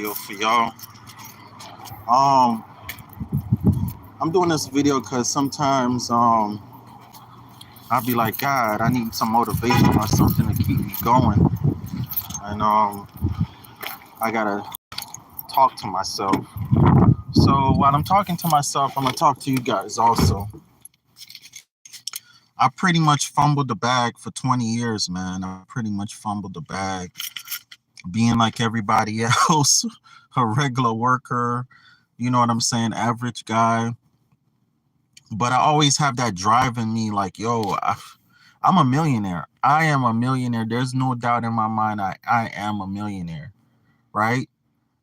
video for y'all. Um, I'm doing this video because sometimes I'll be like, God, I need some motivation or something to keep me going, and I gotta talk to myself. So while I'm talking to myself, I'm gonna talk to you guys also. I pretty much fumbled the bag for 20 years, man. I pretty much fumbled the bag, being like everybody else, a regular worker, you know what I'm saying, average guy. But I always have that drive in me, like, yo, I'm a millionaire. I am a millionaire. There's no doubt in my mind I am a millionaire, right?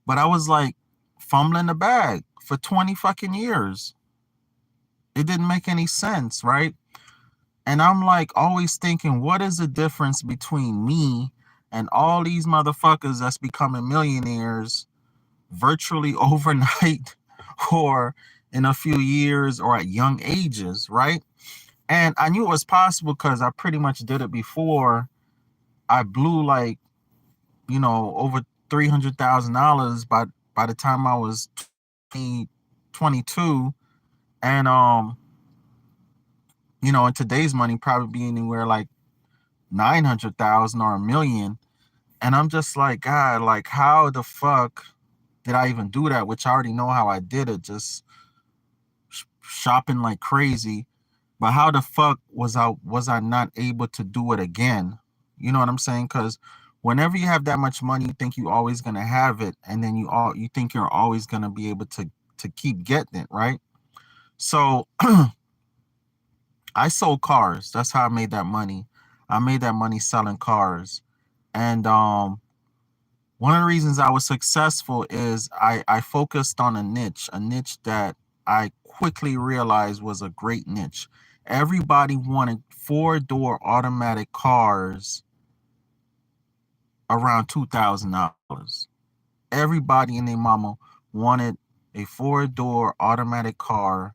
But I was like fumbling the bag for 20 fucking years. It didn't make any sense, right? And I'm like always thinking, what is the difference between me and all these motherfuckers that's becoming millionaires virtually overnight or in a few years or at young ages, right? And I knew it was possible because I pretty much did it before. I blew like, over $300,000 by the time I was 22. And in today's money, probably be anywhere like 900,000 or a million. And I'm just like, God, like, how the fuck did I even do that? Which I already know how I did it, just shopping like crazy. But how the fuck was I not able to do it again? You know what I'm saying? Because whenever you have that much money, you think you're always gonna have it, and then you think you're always gonna be able to keep getting it, right? So I sold cars. That's how I made that money. I made that money selling cars. And one of the reasons I was successful is I focused on a niche that I quickly realized was a great niche. Everybody wanted four-door automatic cars around $2,000. Everybody and their mama wanted a four-door automatic car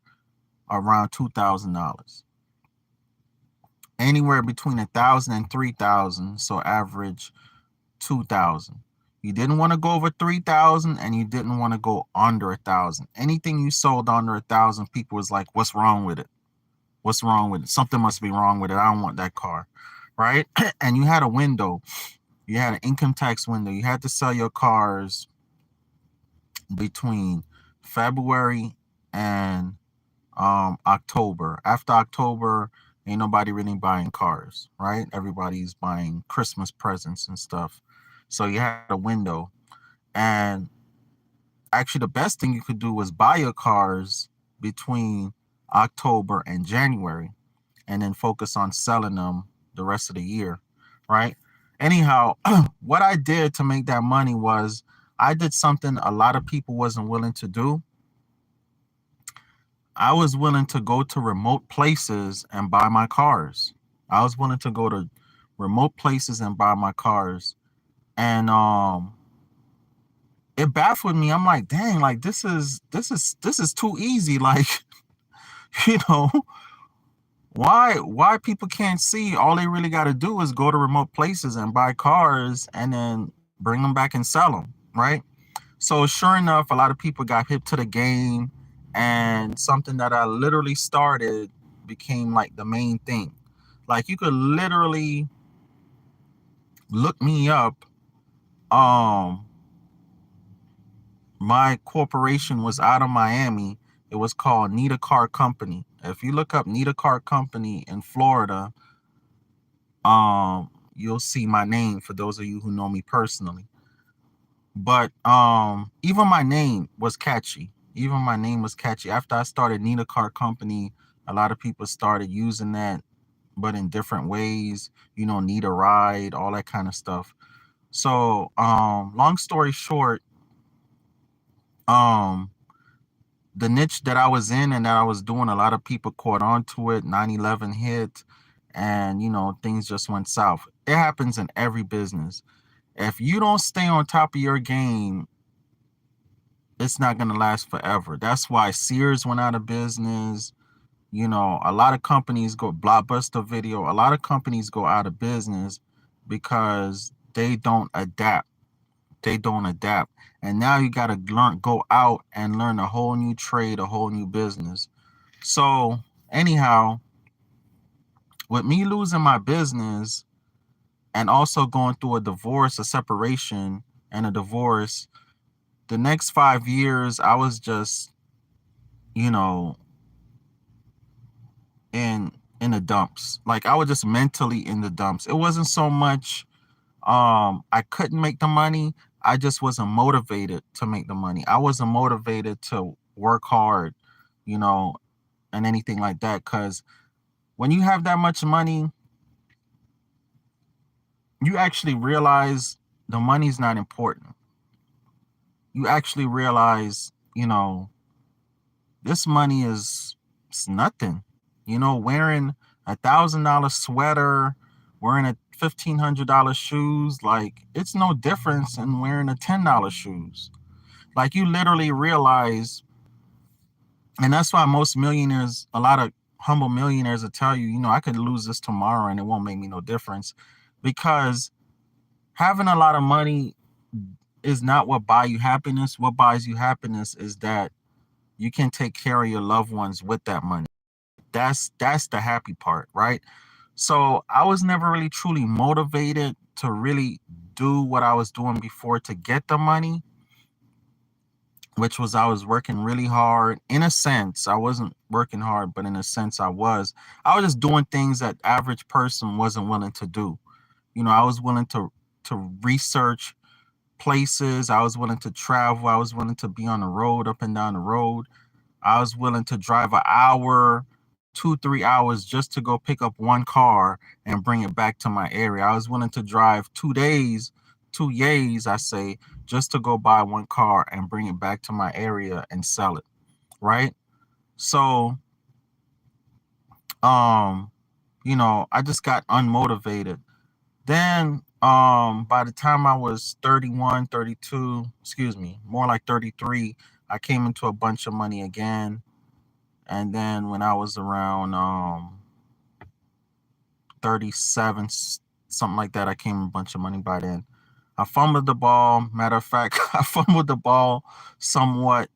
around $2,000. Anywhere between 1,000 and 3,000, so average 2,000. You didn't want to go over 3,000 and you didn't want to go under 1,000. Anything you sold under 1,000, people was like, what's wrong with it? What's wrong with it? Something must be wrong with it. I don't want that car, right? And you had a window. You had an income tax window. You had to sell your cars between February and October. After October, ain't nobody really buying cars, right? Everybody's buying Christmas presents and stuff. So you had a window. And actually, the best thing you could do was buy your cars between October and January and then focus on selling them the rest of the year, right? Anyhow, what I did to make that money was I did something a lot of people wasn't willing to do. I was willing to go to remote places and buy my cars. I was willing to go to remote places and buy my cars. And it baffled me. I'm like, dang, like this is too easy. Like, you know, why people can't see all they really got to do is go to remote places and buy cars and then bring them back and sell them, right? So sure enough, a lot of people got hip to the game, and something that I literally started became like the main thing. Like, you could literally look me up. My corporation was out of Miami. It was called Nita Car Company. If you look up Nita Car Company in Florida, you'll see my name for those of you who know me personally. But even my name was catchy. Even my name was catchy. After I started Nita Car Company, a lot of people started using that, but in different ways, need a ride, all that kind of stuff. So long story short, the niche that I was in and that I was doing, a lot of people caught on to it. 9/11 hit, and things just went south. It happens in every business. If you don't stay on top of your game, it's not going to last forever. That's why Sears went out of business. A lot of companies go, Blockbuster Video, a lot of companies go out of business because they don't adapt. they don't adapt. And now you got to learn, go out and learn a whole new trade, a whole new business. So anyhow, with me losing my business and also going through a divorce, a separation and a divorce, the next 5 years, I was just, you know, in the dumps. Like I was just mentally in the dumps. It wasn't so much I couldn't make the money. I just wasn't motivated to make the money. I wasn't motivated to work hard, you know, and anything like that. Cause when you have that much money, you actually realize the money's not important. You actually realize, you know, this money is it's nothing. You know, wearing $1,000 sweater, wearing a $1,500 shoes, like it's no difference in wearing a $10 shoes. Like you literally realize, and that's why most millionaires, a lot of humble millionaires will tell you, you know, I could lose this tomorrow and it won't make me no difference. Because having a lot of money is not what buy you happiness. What buys you happiness is that you can take care of your loved ones with that money. That's the happy part, right? So I was never really truly motivated to really do what I was doing before to get the money, which was I was working really hard. In a sense, I wasn't working hard, but in a sense I was. I was just doing things that average person wasn't willing to do. You know, I was willing to research places. I was willing to travel. I was willing to be on the road, up and down the road. I was willing to drive an hour, 2, 3 hours just to go pick up one car and bring it back to my area. I was willing to drive 2 days, 2 days, I say, just to go buy one car and bring it back to my area and sell it. Right. So, um, you know, I just got unmotivated. Then, by the time I was 31, 32, excuse me, more like 33, I came into a bunch of money again. And then when I was around 37, something like that, I came a bunch of money by then. I fumbled the ball. Matter of fact, I fumbled the ball somewhat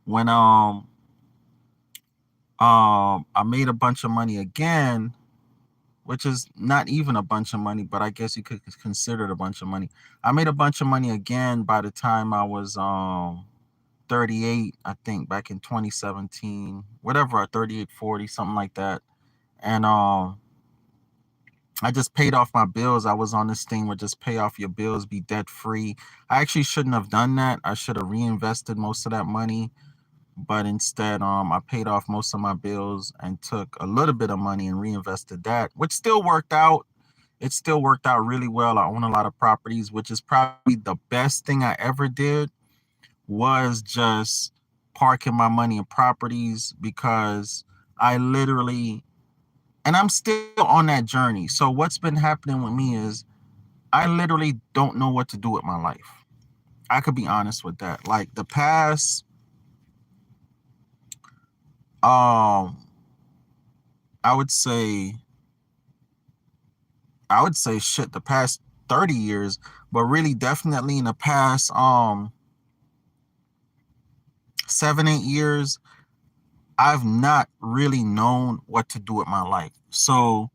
when I made a bunch of money again, which is not even a bunch of money, but I guess you could consider it a bunch of money. I made a bunch of money again by the time I was 38, I think, back in 2017, whatever, 38, 40, something like that. And I just paid off my bills. I was on this thing where just pay off your bills, be debt free. I actually shouldn't have done that. I should have reinvested most of that money, but instead, I paid off most of my bills and took a little bit of money and reinvested that, which still worked out. It still worked out really well. I own a lot of properties, which is probably the best thing I ever did, was just parking my money in properties, because I literally, and I'm still on that journey. So what's been happening with me is I literally don't know what to do with my life. I could be honest with that. Like the past, um, I would say, shit, the past 30 years, but really definitely in the past 7, 8 years, I've not really known what to do with my life. So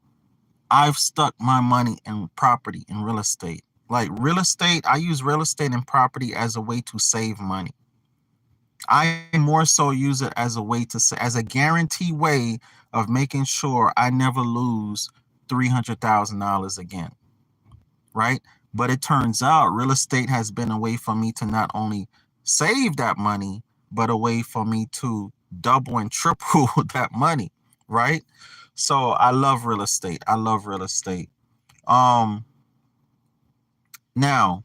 I've stuck my money in property and real estate. Like real estate, I use real estate and property as a way to save money. I more so use it as a way to say, as a guarantee way of making sure I never lose $300,000 again. Right. But it turns out real estate has been a way for me to not only save that money, but a way for me to double and triple that money. Right. So I love real estate. I love real estate. Um, Now,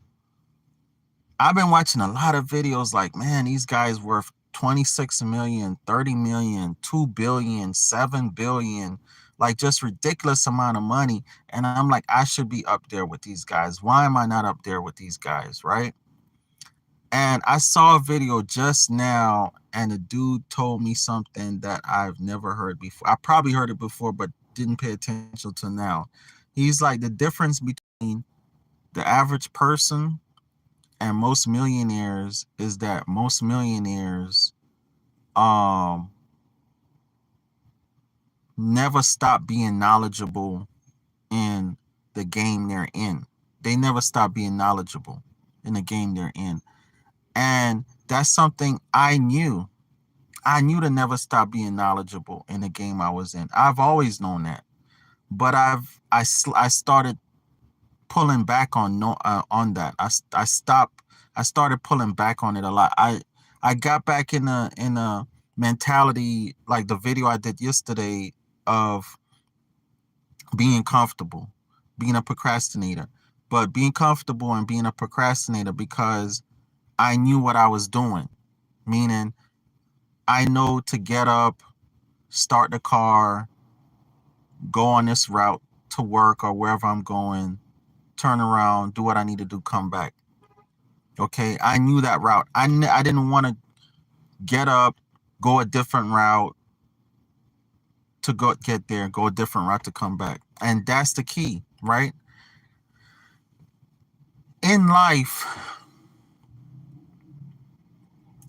I've been watching a lot of videos like, man, these guys worth 26 million, 30 million, 2 billion, 7 billion, like just ridiculous amount of money. And I'm like, I should be up there with these guys. Why am I not up there with these guys? Right. And I saw a video just now, and the dude told me something that I've never heard before. I probably heard it before, but didn't pay attention to now. He's like, the difference between the average person and most millionaires is that most millionaires um never stop being knowledgeable in the game they're in. They never stop being knowledgeable in the game they're in. And that's something I knew. I knew to never stop being knowledgeable in the game I was in. I've always known that. But I started pulling back on on that. I started pulling back on it a lot. I got back in a mentality like the video I did yesterday of being comfortable, being a procrastinator, but being comfortable and being a procrastinator because I knew what I was doing. Meaning, I know to get up, start the car, go on this route to work or wherever I'm going, turn around, do what I need to do, come back. Okay, I knew that route. I didn't want to get up, go a different route to get there, go a different route to come back. And that's the key, right? In life,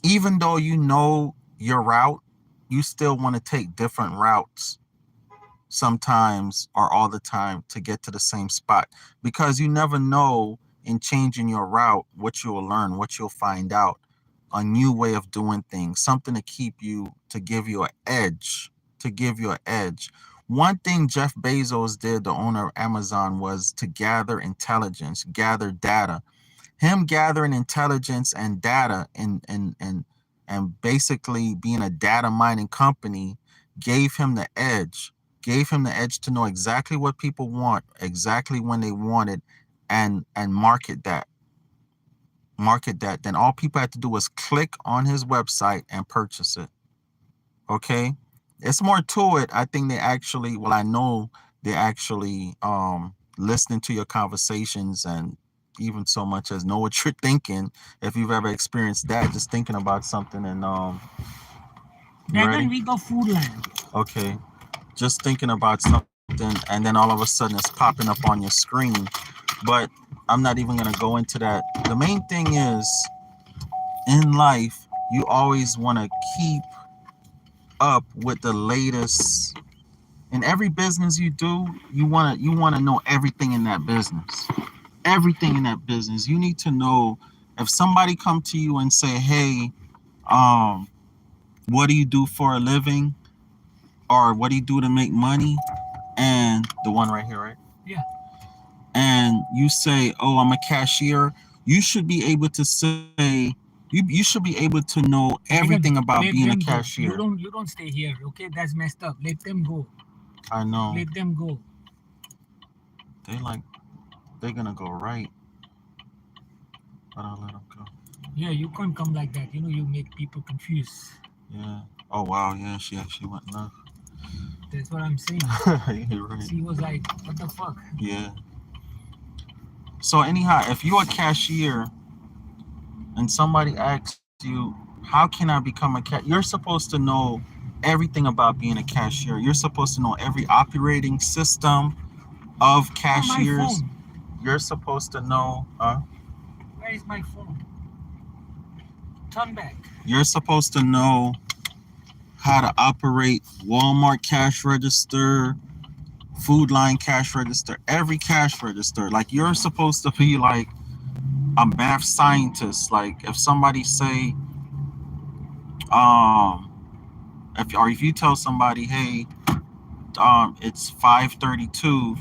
even though you know your route, you still want to take different routes sometimes or all the time to get to the same spot, because you never know in changing your route what you'll learn, what you'll find out, a new way of doing things, something to keep you, to give you an edge, to give you an edge. One thing Jeff Bezos did, the owner of Amazon, was to gather intelligence, gather data. Him gathering intelligence and data and basically being a data mining company gave him the edge, gave him the edge to know exactly what people want, exactly when they want it, and market that. Market that. Then all people had to do was click on his website and purchase it. Okay? It's more to it. I think they actually, well, I know they actually listening to your conversations and even so much as know what you're thinking. If you've ever experienced that, just thinking about something and you Dragon, ready? we go food land. Okay. Just thinking about something and then all of a sudden it's popping up on your screen. But I'm not even gonna go into that. The main thing is in life, you always want to keep up with the latest. In every business you do, you want to know everything in that business. Everything in that business. You need to know if somebody come to you and say, "Hey, um, what do you do for a living?" or "What do you do to make money?" and the one right here, right? Yeah. And you say, "Oh, I'm a cashier." You should be able to say you should be able to know everything Dragon, about let being a them go. cashier. You don't stay here. Okay, that's messed up. Let them go. I know Let them go. they like they're gonna go right, but I'll let them go. Yeah, you can't come like that. You know, you make people confused. Yeah. Oh wow. Yeah, she actually went left. That's what I'm saying. You're right. She was like, what the fuck? Yeah. So anyhow, if you're a cashier and somebody asks you, "How can I become a cat?" You're supposed to know everything about being a cashier. You're supposed to know every operating system of Oh, my cashiers. phone. You're supposed to know. Where is my phone? Turn back. You're supposed to know how to operate Walmart cash register, Food Line cash register, every cash register. Like you're supposed to be like a math scientist. Like if somebody say, um, if you tell somebody, "Hey, it's 5:32,"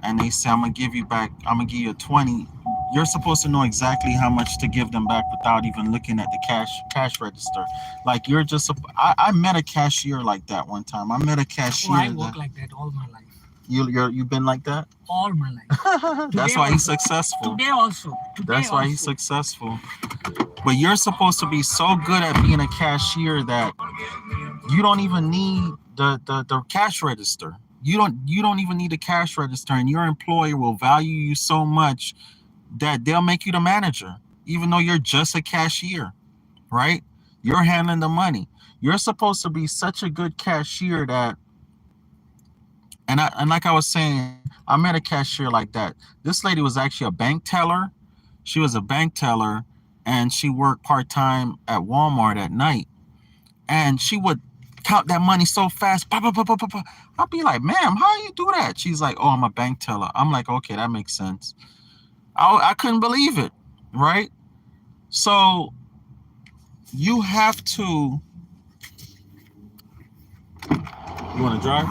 and they say, I'm gonna give you a 20. You're supposed to know exactly how much to give them back without even looking at the cash register. Like you're just, I met a cashier like that one time. I met a Oh, I cashier work that like that all my life. you've been like that. All my life. That's Today why he's also. successful. Today also. Today That's why he's also. successful. But you're supposed to be so good at being a cashier that you don't even need the cash register. You don't even need a cash register, and your employer will value you so much that they'll make you the manager, even though you're just a cashier, right? You're handling the money. You're supposed to be such a good cashier that, and like I was saying, I met a cashier like that. This lady was actually a bank teller. She was a bank teller, and she worked part-time at Walmart at night. And she would count that money so fast. Bah, bah, bah, bah, bah, bah. I'll be like, ma'am, how you do that? She's like, oh, I'm a bank teller. I'm like, okay, that makes sense. I couldn't believe it, right? So you have to. You want to drive?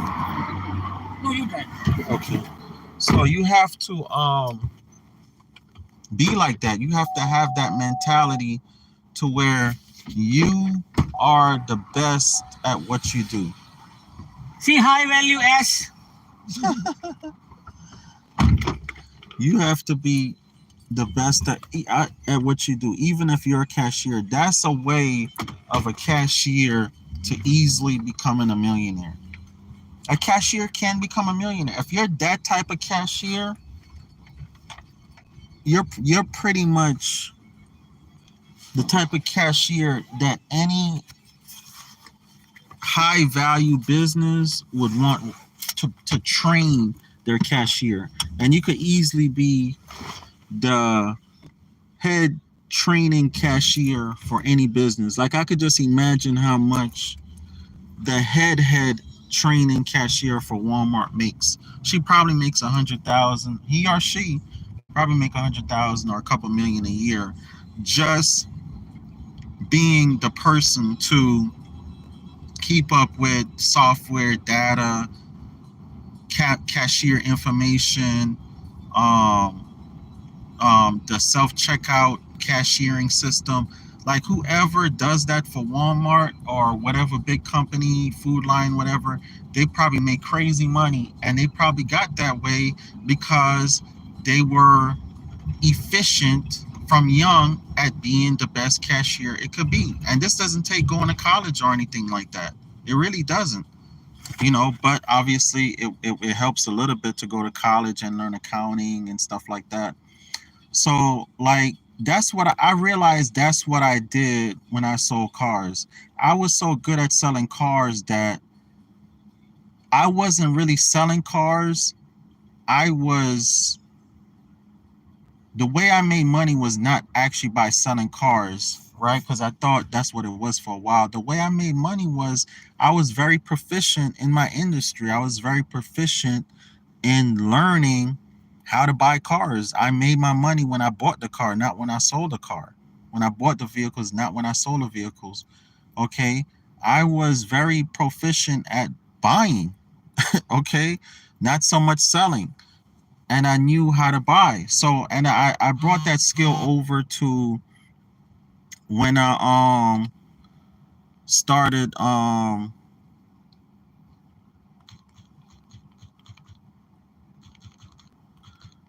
No, you drive. Okay. So you have to be like that. You have to have that mentality to where you are the best at what you do. See, high value S. You have to be the best at what you do, even if you're a cashier. That's a way of a cashier to easily becoming a millionaire. A cashier can become a millionaire. If you're that type of cashier, you're pretty much the type of cashier that any high value business would want to train their cashier. And you could easily be the head training cashier for any business. Like, I could just imagine how much the head training cashier for Walmart makes. She probably makes 100,000. He or she probably make 100,000 or a couple million a year, just being the person to keep up with software, data, cashier information, the self-checkout cashiering system. Like, whoever does that for Walmart or whatever big company, Food Line, whatever, they probably make crazy money. And they probably got that way because they were efficient from young at being the best cashier it could be. And this doesn't take going to college or anything like that. It really doesn't. But obviously it helps a little bit to go to college and learn accounting and stuff like that. So, like, that's what I realized. That's what I did when I sold cars. I was so good at selling cars that I wasn't really selling cars. The way I made money was not actually by selling cars, right? Because I thought that's what it was for a while. The way I made money was I was very proficient in my industry. I was very proficient in learning how to buy cars. I made my money when I bought the car, not when I sold the car. When I bought the vehicles, not when I sold the vehicles. Okay. I was very proficient at buying. Okay. Not so much selling. And I knew how to buy. So, and I brought that skill over to when I started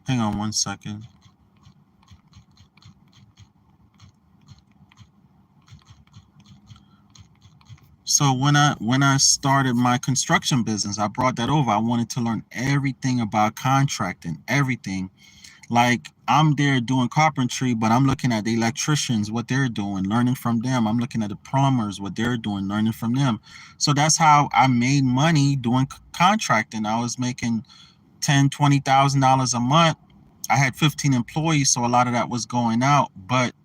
hang on one second. So when I started my construction business, I brought that over. I wanted to learn everything about contracting, everything. Like, I'm there doing carpentry, but I'm looking at the electricians, what they're doing, learning from them. I'm looking at the plumbers, what they're doing, learning from them. So that's how I made money doing contracting. I was making $10,000-$20,000 a month. I had 15 employees, so a lot of that was going out. But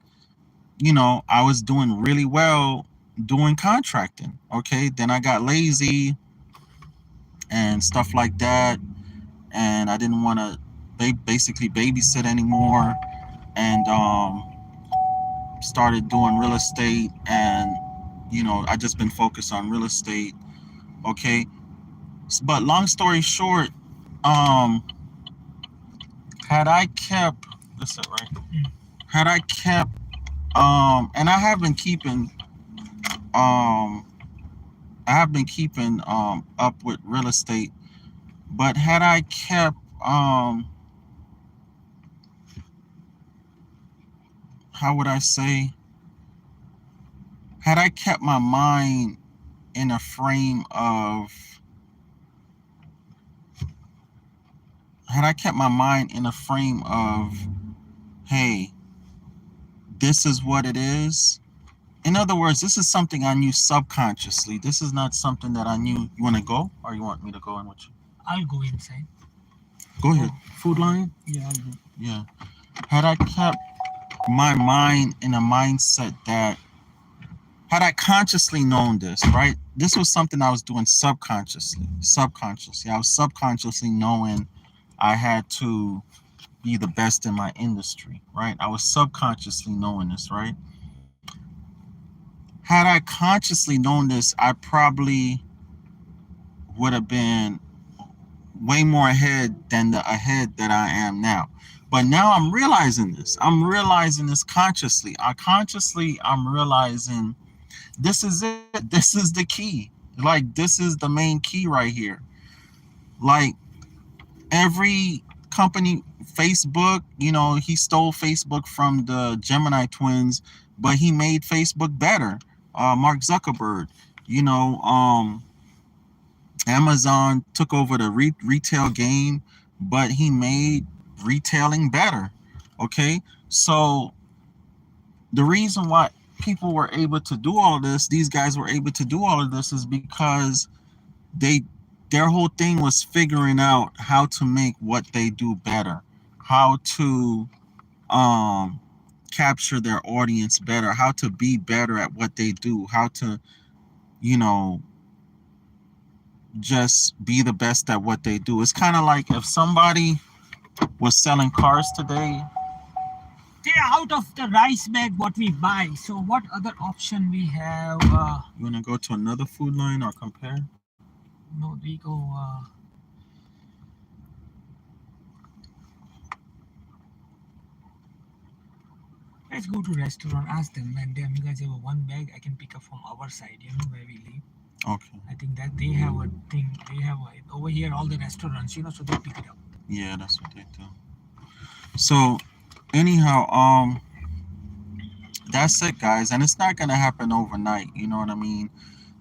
I was doing really well doing contracting. Okay, then I got lazy and stuff like that, and I didn't want to basically babysit anymore, and started doing real estate. And I just been focused on real estate. Okay, but long story short, had I kept this right, had I kept and I have been keeping up with real estate, but had I kept how would I say, had I kept my mind in a frame of hey, this is what it is. In other words, this is something I knew subconsciously. This is not something that I knew. You want to go, or you want me to go in with you? I'll go inside. Go ahead. Food Line? Yeah, I'll go. Yeah. Had I kept my mind in a mindset that had I consciously known this, right? This was something I was doing subconsciously. Subconsciously. I was subconsciously knowing I had to be the best in my industry, right? I was subconsciously knowing this, right? Had I consciously known this, I probably would have been way more ahead than the ahead that I am now. But now I'm realizing this. I'm realizing this consciously. I'm realizing this is it. This is the key. Like, this is the main key right here. Like, every company, Facebook, he stole Facebook from the Gemini twins, but he made Facebook better. Mark Zuckerberg, you know, Amazon took over the retail game, but he made retailing better. Okay, so the reason why people were able to do all of this, these guys were able to do all of this, is because they their whole thing was figuring out how to make what they do better, how to capture their audience better, how to be better at what they do, how to, you know, just be the best at what they do. It's kind of like if somebody was selling cars today. Stay out of the rice bag what we buy. So what other option we have? You want to go to another food line or compare? No, we go. Let's go to restaurant. Ask them, and then you guys have a one bag. I can pick up from our side. You know where we live. Okay. I think that they have a thing. They have over here all the restaurants. So they pick it up. Yeah, that's what they do. So, anyhow, that's it, guys, and it's not gonna happen overnight. You know what I mean?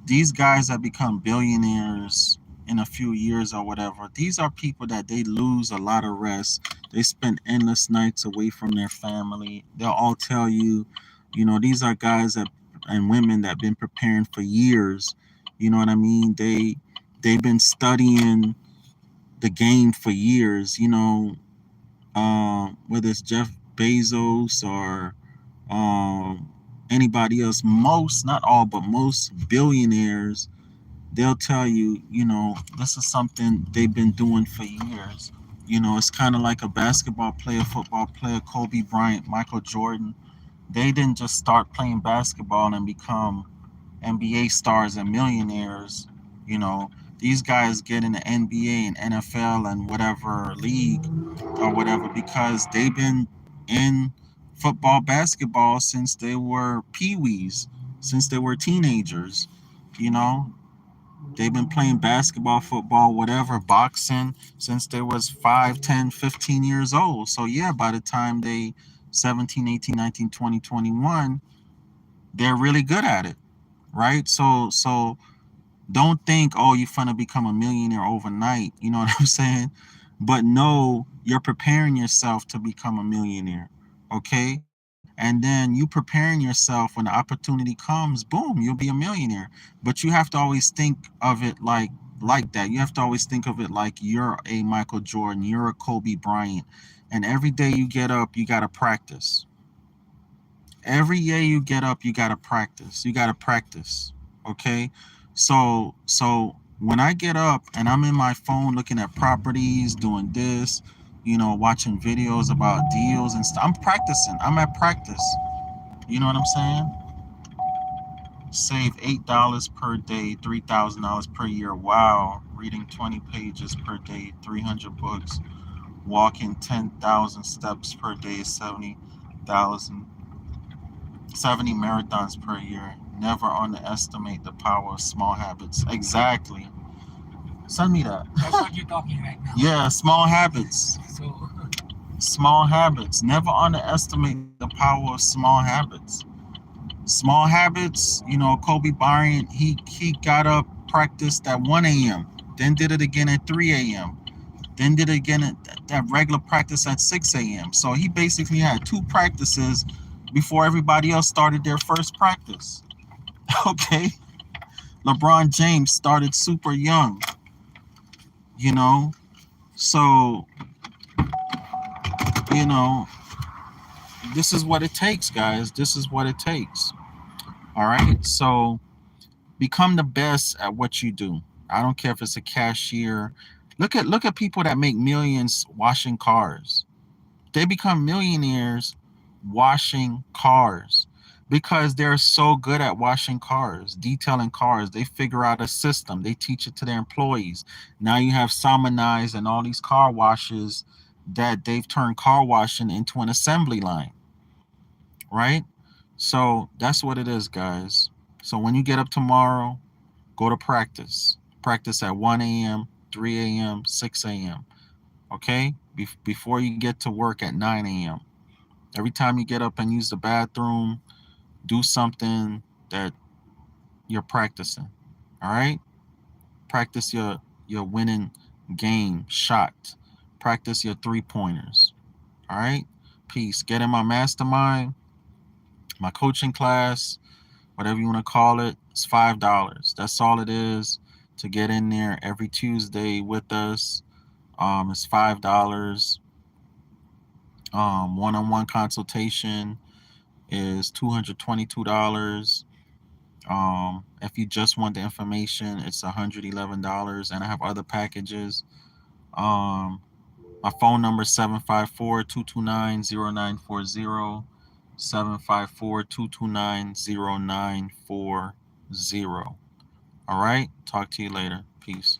These guys that become billionaires in a few years or whatever, these are people that they lose a lot of rest. They spend endless nights away from their family. They'll all tell you, these are guys that and women that have been preparing for years. You know what I mean? They've been studying the game for years. Whether it's Jeff Bezos or anybody else, most, not all, but most billionaires, they'll tell you, this is something they've been doing for years. It's kind of like a basketball player, football player, Kobe Bryant, Michael Jordan. They didn't just start playing basketball and become NBA stars and millionaires. These guys get in the NBA and NFL and whatever league or whatever because they've been in football, basketball since they were peewees, since they were teenagers. They've been playing basketball, football, whatever, boxing since they was 5, 10, 15 years old. So yeah, by the time they 17, 18, 19, 20, 21, they're really good at it, right? So don't think, oh, you're gonna become a millionaire overnight. You know what I'm saying? But no, you're preparing yourself to become a millionaire, okay? And then you preparing yourself when the opportunity comes, boom, you'll be a millionaire. But you have to always think of it like that. You have to always think of it like you're a Michael Jordan, you're a Kobe Bryant. And every day you get up, you got to practice. Every day you get up, you got to practice. You got to practice, okay? So when I get up and I'm in my phone looking at properties, doing this, watching videos about deals and stuff, I'm practicing. I'm at practice. You know what I'm saying? Save $8 per day, $3,000 per year. Wow. Reading 20 pages per day, 300 books. Walking 10,000 steps per day, 70 marathons per year. Never underestimate the power of small habits. Exactly. Send me that. That's what you're talking right now. Yeah, small habits. So Small habits. Never underestimate the power of small habits. Small habits, Kobe Bryant, he got up, practiced at 1 a.m., then did it again at 3 a.m., then did it again at that regular practice at 6 a.m. So he basically had 2 practices before everybody else started their first practice. Okay? LeBron James started super young. So, this is what it takes, guys. This is what it takes. All right. So become the best at what you do. I don't care if it's a cashier. Look at people that make millions washing cars. They become millionaires washing cars because they're so good at washing cars, detailing cars. They figure out a system, they teach it to their employees. Now you have Salmonize and all these car washes that they've turned car washing into an assembly line, right? So that's what it is, guys. So when you get up tomorrow, go to practice. Practice at 1 a.m., 3 a.m., 6 a.m. Okay? Before you get to work at 9 a.m. Every time you get up and use the bathroom, do something that you're practicing. All right? Practice your winning game shot. Practice your three-pointers. All right? Peace. Get in my mastermind, my coaching class, whatever you want to call it. It's $5. That's all it is to get in there every Tuesday with us. It's $5. One-on-one consultation is $222. If you just want the information, it's $111, and I have other packages. My phone number is 754-229-0940. 754-229-0940. All right. Talk to you later. Peace.